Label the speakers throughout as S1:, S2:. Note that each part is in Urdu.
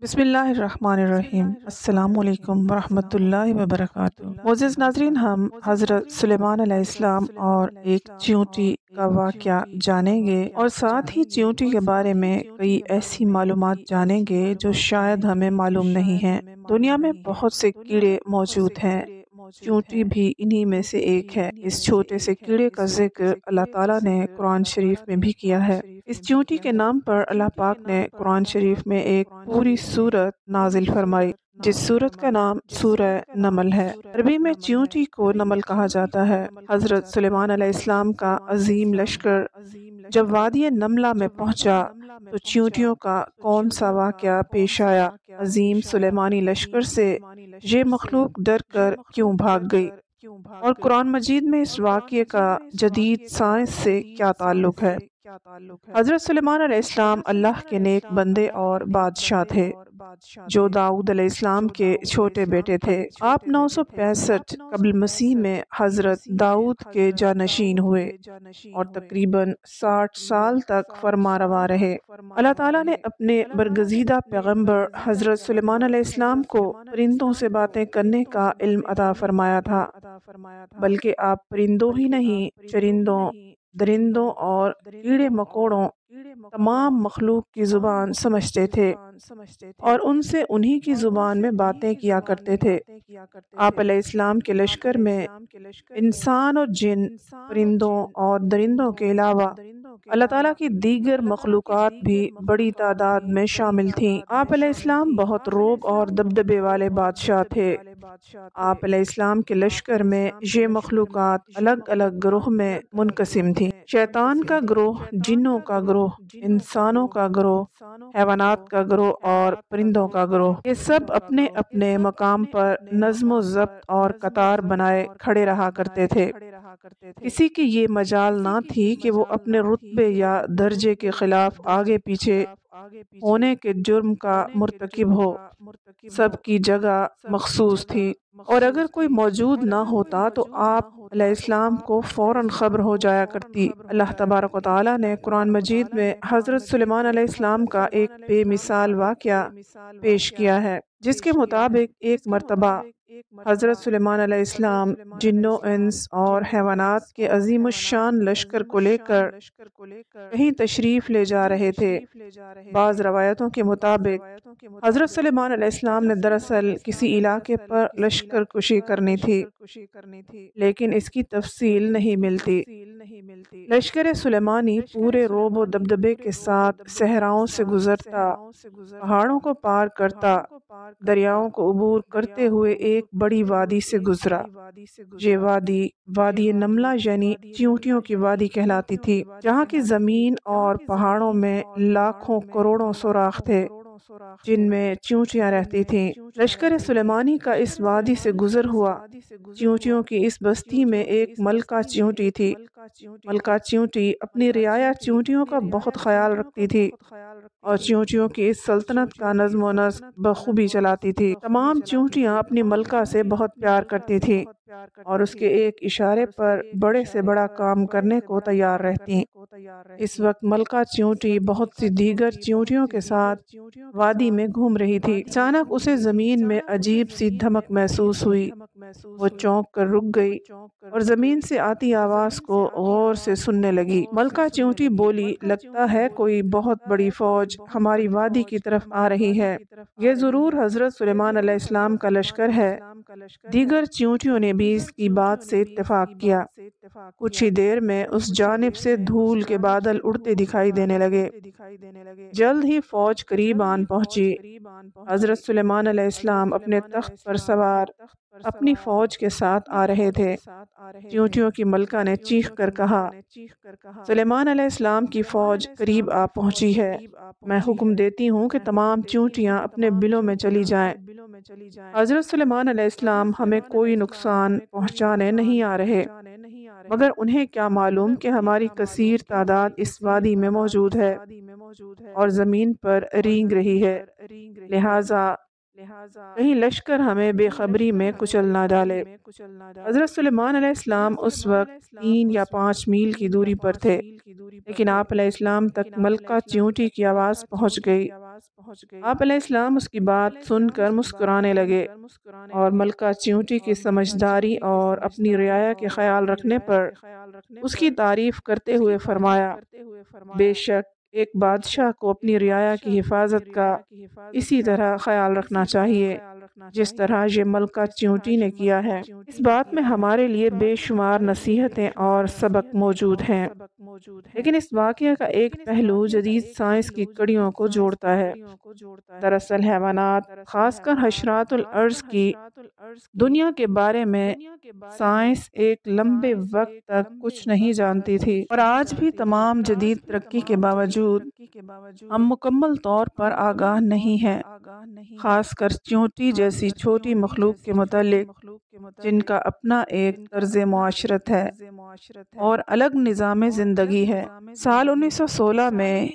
S1: بسم اللہ الرحمن الرحیم۔ السلام علیکم ورحمۃ اللہ وبرکاتہ۔ معزز ناظرین، ہم حضرت سلیمان علیہ السلام اور ایک چیونٹی کا واقعہ جانیں گے اور ساتھ ہی چیونٹی کے بارے میں کئی ایسی معلومات جانیں گے جو شاید ہمیں معلوم نہیں ہیں۔ دنیا میں بہت سے کیڑے موجود ہیں، چیونٹی بھی انہی میں سے ایک ہے۔ اس چھوٹے سے کیڑے کا ذکر اللہ تعالیٰ نے قرآن شریف میں بھی کیا ہے۔ اس چیونٹی کے نام پر اللہ پاک نے قرآن شریف میں ایک پوری سورت نازل فرمائی، جس سورت کا نام سورہ نمل ہے۔ عربی میں چیونٹی کو نمل کہا جاتا ہے۔ حضرت سلیمان علیہ السلام کا عظیم لشکر جب وادی نملہ میں پہنچا تو چیونٹیوں کا کون سا واقعہ پیش آیا؟ عظیم سلیمانی لشکر سے یہ مخلوق ڈر کر کیوں بھاگ گئی؟ اور قرآن مجید میں اس واقعے کا جدید سائنس سے کیا تعلق ہے؟ حضرت سلیمان علیہ السلام اللہ کے نیک بندے اور بادشاہ تھے جو داؤد علیہ السلام کے چھوٹے بیٹے تھے۔ آپ 965 قبل مسیح میں حضرت داؤد کے جانشین ہوئے اور تقریباً 60 سال تک فرما روا رہے۔ اللہ تعالیٰ نے اپنے برگزیدہ پیغمبر حضرت سلیمان علیہ السلام کو پرندوں سے باتیں کرنے کا علم عطا فرمایا تھا، بلکہ آپ پرندوں ہی نہیں، چرندوں، درندوں اور کیڑے مکوڑوں تمام مخلوق کی زبان سمجھتے تھے اور ان سے انہی کی زبان میں باتیں کیا کرتے تھے۔ آپ علیہ السلام کے لشکر میں انسان اور جن، پرندوں اور درندوں کے علاوہ اللہ تعالیٰ کی دیگر مخلوقات بھی بڑی تعداد میں شامل تھیں۔ آپ علیہ السلام بہت رعب اور دبدبے والے بادشاہ تھے۔ آپ علیہ السلام کے لشکر میں یہ مخلوقات الگ الگ گروہ میں منقسم تھیں۔ شیطان کا گروہ، جنوں کا گروہ، انسانوں کا گروہ، حیوانات کا گروہ اور پرندوں کا گروہ۔ یہ سب اپنے اپنے مقام پر نظم و ضبط اور قطار بنائے کھڑے رہا کرتے تھے۔ کسی کی یہ مجال نہ تھی کہ وہ اپنے رتبے یا درجے کے خلاف آگے پیچھے ہونے کے جرم کا مرتکب ہو۔ سب کی جگہ مخصوص تھی، اور اگر کوئی موجود نہ ہوتا تو آپ علیہ السلام کو فوراً خبر ہو جایا کرتی۔ اللہ تبارک و تعالیٰ نے قرآن مجید میں حضرت سلیمان علیہ السلام کا ایک بے مثال واقعہ پیش کیا ہے، جس کے مطابق ایک مرتبہ حضرت سلیمان علیہ السلام جنوں، انس اور حیوانات کے عظیم الشان لشکر کو لے کر کہیں تشریف لے جا رہے تھے۔ بعض روایتوں کے مطابق حضرت سلیمان علیہ السلام نے دراصل کسی علاقے پر لشکر کشی کرنی تھی، لیکن اس کی تفصیل نہیں ملتی۔ لشکر سلیمانی پورے رعب و دبدبے کے ساتھ صحراؤں سے گزرتا، پہاڑوں کو پار کرتا، دریاؤں کو عبور کرتے ہوئے ایک بڑی وادی سے گزرا۔ یہ وادی وادی نملہ یعنی چیونٹیوں کی وادی کہلاتی تھی، جہاں کی زمین اور پہاڑوں میں لاکھوں کروڑوں سوراخ تھے جن میں چیونٹیاں رہتی تھیں۔ لشکر سلیمانی کا اس وادی سے گزر ہوا۔ چیونٹیوں کی اس بستی میں ایک ملکہ چیونٹی تھی۔ ملکہ چیونٹی اپنی رعایا چیونٹیوں کا بہت خیال رکھتی تھی اور چیونٹیوں کی اس سلطنت کا نظم و نسق بخوبی چلاتی تھی۔ تمام چیونٹیاں اپنی ملکہ سے بہت پیار کرتی تھیں اور اس کے ایک اشارے پر بڑے سے بڑا کام کرنے کو تیار رہتیں۔ اس وقت ملکہ چیونٹی بہت سی دیگر چیونٹیوں کے ساتھ وادی میں گھوم رہی تھی۔ اچانک اسے زمین میں عجیب سی دھمک محسوس ہوئی۔ وہ چونک کر رک گئی اور زمین سے آتی آواز کو غور سے سننے لگی۔ ملکہ چیونٹی بولی، لگتا ہے کوئی بہت بڑی فوج ہماری وادی کی طرف آ رہی ہے۔ یہ ضرور حضرت سلیمان علیہ السلام کا لشکر ہے۔ دیگر چیونٹیوں نے بھی اس کی بات سے اتفاق کیا۔ کچھ ہی دیر میں اس جانب سے دھول کے بادل اڑتے دکھائی دینے لگے۔ جلد ہی فوج قریب آن پہنچی۔ حضرت سلیمان علیہ السلام اپنے تخت پر سوار اپنی فوج کے ساتھ آ رہے تھے۔ چیونٹیوں کی ملکہ نے چیخ کر کہا، سلیمان علیہ السلام کی فوج قریب آ پہنچی ہے۔ میں حکم دیتی ہوں کہ تمام چیونٹیاں اپنے بلوں میں چلی جائیں۔ حضرت سلیمان علیہ السلام ہمیں کوئی نقصان پہنچانے نہیں آ رہے، مگر انہیں کیا معلوم کہ ہماری کثیر تعداد اس وادی میں موجود ہے اور زمین پر رینگ رہی ہے، لہٰذا کہیں لشکر ہمیں بے خبری میں کچل نہ ڈالے۔ حضرت سلیمان علیہ السلام اس وقت 3 یا 5 میل کی دوری پر تھے، لیکن آپ علیہ السلام تک ملکہ چیونٹی کی آواز پہنچ گئی۔ آپ علیہ السلام اس کی بات سن کر مسکرانے لگے اور ملکہ چیونٹی کی سمجھداری اور اپنی رعایا کے خیال رکھنے پر اس کی تعریف کرتے ہوئے فرمایا، بے شک ایک بادشاہ کو اپنی رعایا کی حفاظت کا اسی طرح خیال رکھنا چاہیے جس طرح یہ ملکہ چیونٹی نے کیا ہے۔ اس بات میں ہمارے لیے بے شمار نصیحتیں اور سبق موجود ہیں، لیکن اس واقعہ کا ایک پہلو جدید سائنس کی کڑیوں کو جوڑتا ہے۔ دراصل حیوانات، خاص کر حشرات الارض کی دنیا کے بارے میں سائنس ایک لمبے وقت تک کچھ نہیں جانتی تھی، اور آج بھی تمام جدید ترقی کے باوجود ہم مکمل طور پر آگاہ نہیں ہیں، خاص کر چیونٹی جیسی چھوٹی مخلوق کے متعلق جن کا اپنا ایک طرز معاشرت ہے اور الگ نظام زندگی ہے۔ سال 1916 میں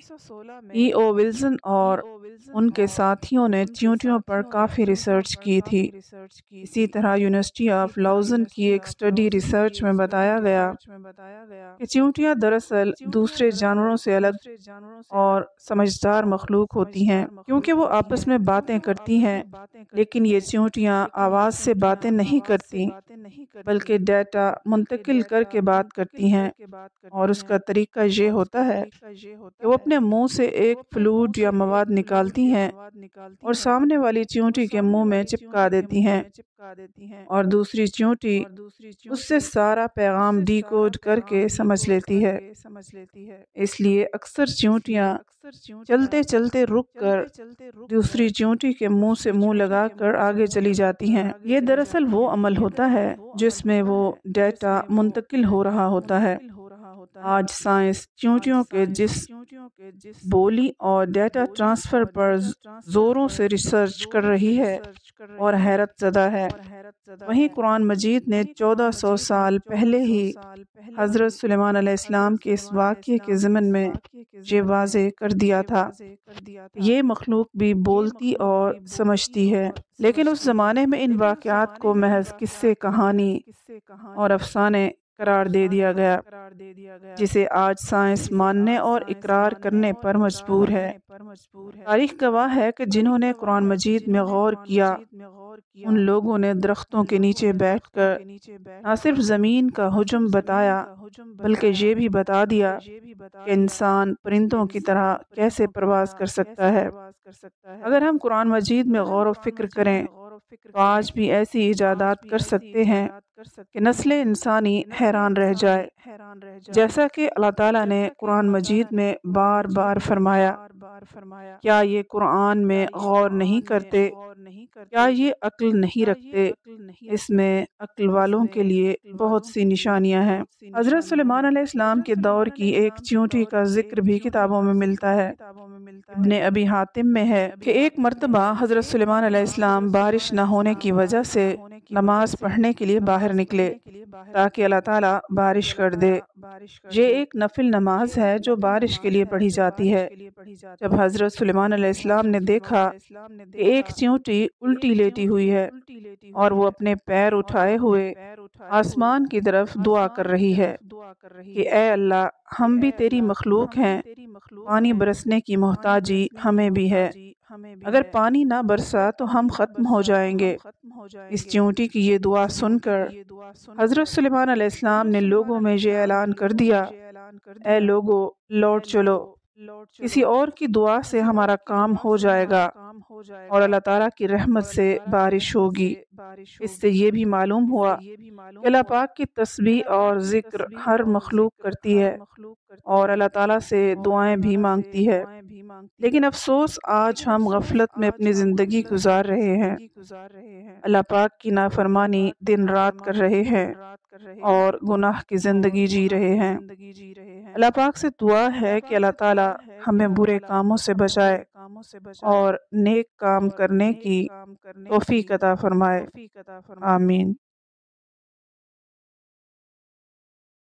S1: ای او ولزن اور ان کے ساتھیوں نے چیونٹیوں پر کافی ریسرچ کی تھی۔ اسی طرح یونیورسٹی آف لاؤزن کی ایک اسٹڈی ریسرچ میں بتایا گیا کہ چیونٹیاں دراصل دوسرے جانوروں سے الگ اور سمجھدار مخلوق ہوتی ہیں، کیونکہ وہ آپس میں باتیں کرتی ہیں، لیکن یہ چیونٹیاں آواز سے باتیں نہیں کرتی بلکہ ڈیٹا منتقل کر کے بات کرتی ہیں، اور اس کا طریقہ یہ ہوتا ہے کہ وہ اپنے منہ سے ایک فلوئڈ یا مواد نکالتی ہیں اور سامنے والی چیونٹی کے منہ میں چپکا دیتی ہیں، اور دوسری چیونٹی اس سے سارا پیغام ڈی کوڈ کر کے سمجھ لیتی ہے۔ اس لیے اکثر چیونٹیاں چلتے چلتے رک کر دوسری چیونٹی کے منہ سے منہ لگا کر آگے چلی جاتی ہیں۔ یہ دراصل وہ عمل ہوتا ہے جس میں وہ ڈیٹا منتقل ہو رہا ہوتا ہے۔ آج سائنس چیونٹیوں کے جس بولی اور ڈیٹا ٹرانسفر پر زوروں سے ریسرچ کر رہی ہے اور حیرت زدہ ہے، وہیں قرآن مجید نے 1400 سال پہلے ہی حضرت سلیمان علیہ السلام کے اس واقعے کے ضمن میں یہ واضح کر دیا تھا کہ یہ مخلوق بھی بولتی اور سمجھتی ہے، لیکن اس زمانے میں ان واقعات کو محض قصے کہانی اور افسانے قرار دے دیا گیا، جسے آج سائنس ماننے اور اقرار کرنے پر مجبور ہے۔ تاریخ گواہ ہے کہ جنہوں نے قرآن مجید میں غور کیا، ان لوگوں نے درختوں کے نیچے بیٹھ کر نہ صرف زمین کا حجم بتایا بلکہ یہ بھی بتا دیا کہ انسان پرندوں کی طرح کیسے پرواز کر سکتا ہے۔ اگر ہم قرآن مجید میں غور و فکر کریں تو آج بھی ایسی ایجادات کر سکتے ہیں کہ نسل انسانی حیران رہ جائے، جیسا کہ اللہ تعالیٰ نے قرآن مجید میں بار بار فرمایا، کیا یہ قرآن میں غور نہیں کرتے، کیا یہ عقل نہیں رکھتے؟ اس میں عقل والوں کے لیے بہت سی نشانیاں ہیں۔ حضرت سلیمان علیہ السلام کے دور کی ایک چیونٹی کا ذکر بھی کتابوں میں ملتا ہے۔ ابن ابی حاتم میں ہے کہ ایک مرتبہ حضرت سلیمان علیہ السلام بارش نہ ہونے کی وجہ سے نماز پڑھنے کے لیے باہر نکلے تاکہ اللہ تعالیٰ بارش کر دے۔ یہ ایک نفل نماز ہے جو بارش کے لیے پڑھی جاتی ہے۔ جب حضرت سلیمان علیہ السلام نے دیکھا کہ ایک چیونٹی الٹی لیٹی ہوئی ہے اور وہ اپنے پیر اٹھائے ہوئے آسمان کی طرف دعا کر رہی ہے کہ اے اللہ، ہم بھی تیری مخلوق ہیں، پانی برسنے کی محتاجی ہمیں بھی ہے، اگر پانی نہ برسا تو ہم ختم ہو جائیں گے۔ اس چیونٹی کی یہ دعا سن کر حضرت سلیمان علیہ السلام نے لوگوں میں یہ اعلان کر دیا، اے لوگو، لوٹ چلو، کسی اور کی دعا سے ہمارا کام ہو جائے گا اور اللہ تعالیٰ کی رحمت سے بارش ہوگی۔ اس سے یہ بھی معلوم ہوا کہ اللہ پاک کی تسبیح اور ذکر ہر مخلوق کرتی ہے اور اللہ تعالیٰ سے دعائیں بھی مانگتی ہے، لیکن افسوس آج ہم غفلت میں اپنی زندگی گزار رہے ہیں، اللہ پاک کی نافرمانی دن رات کر رہے ہیں اور گناہ کی زندگی جی رہے ہیں۔ اللہ پاک سے دعا ہے کہ اللہ تعالیٰ ہمیں برے کاموں سے بچائے اور نیک کام کرنے کی توفیق عطا فرمائے، آمین۔